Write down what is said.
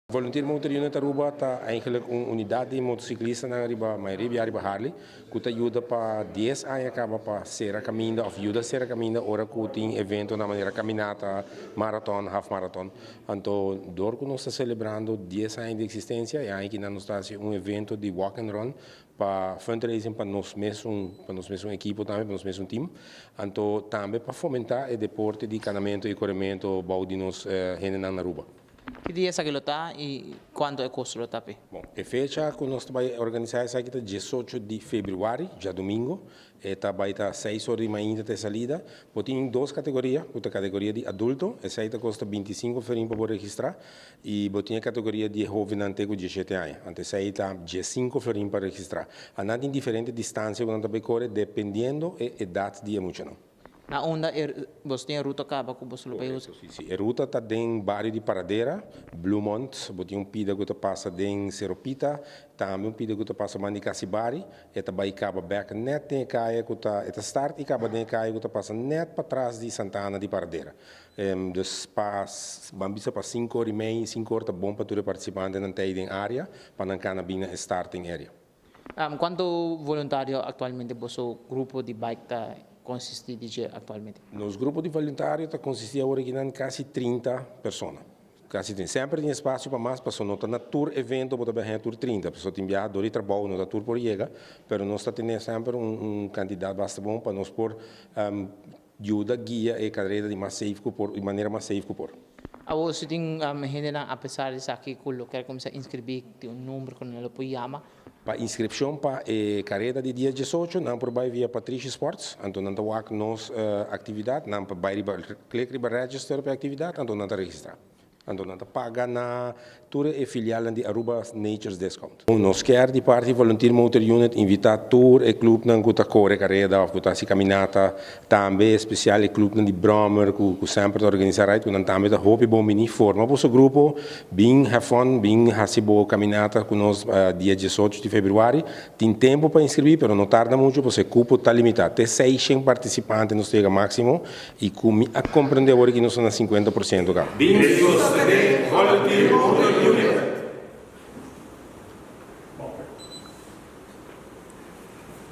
Volunteer Motor Unit Aruba está eigenlijk een unidade de motociclisten na Aruba, mas Aruba Harley, que ajuda para 10 anos acaba para ser a caminho, ou ajuda a ser a caminho, ora que tem evento na maneira caminhata, maratón, half marathon. Então, dor que nós estamos celebrando 10 anos de existência, e aí que nós estamos evento de walk and run para fundraising para nós mesmos equipo também, para nós mesmos time. Então, também para fomentar o deporte de canamento e corrimento, bau de nós gente na Aruba. Que dia é que lo está e quando é custo lo está? Bom, a fecha que nós vamos organizar essa aqui 18 de fevereiro, já domingo, vai estar 6 horas de manhã de salida. Tem duas categorias, a categoria de adulto, essa aí custa 25 florins para registrar, e tem a categoria de jovem antigo de 17 anos, então essa aí está 15 florins para registrar. Andando em diferentes distâncias, quando vai correr, dependendo da idade de emoção. Na onda, você tem a ruta acaba com você lo vai usar? Sim, a ruta está dentro do bairro de Paradera, Bluemont, tem pida que passa dentro Seropita, também pida que passa em Casibari, e vai acaba back net tem caia que está start e acaba dentro caia que passa net para trás de Santana de Paradera. Então, vamos para 5 horas e meia, 5 horas bom para todos os participantes na área, para não cair na starting area. Quanto voluntário atualmente o grupo de bike está consiste atualmente? Nos grupos de voluntários consistia agora em quase 30 pessoas. Sempre tem espaço para mais pessoas. Não está na tour evento, mas também tour 30. Pessoas têm viajado de trabalho, não está tour por chega, mas nós temos sempre candidato bastante bom para nós por ajuda, guia e carreira de maneira mais safe por. Você tem gente apesar de aqui colocar como se inscrever, tem número que não pode chamar. Para inscrição para a carreira de dia 18, não por via Patricia Sports, então não está nos atividade, não para clicar para register para a atividade, então não está registrar. Então não está paga na tour e filial de Aruba Nature's Discount. Nós quer de parte Volunteer Motor Unit invitar tour e clube não que corre carreira ou que se caminhata, também especial e clube de Bromer que sempre organizar que não também da hobby bom mini forma para o grupo bem have fun, bem hasibo caminata com nós dia 18 de fevereiro. Tem tempo para inscrever, mas não tarda muito porque o cupo está limitado. Até 600 participantes nos chega máximo e a compreender agora que nós somos 50% cá. Volunteer Motor Unit.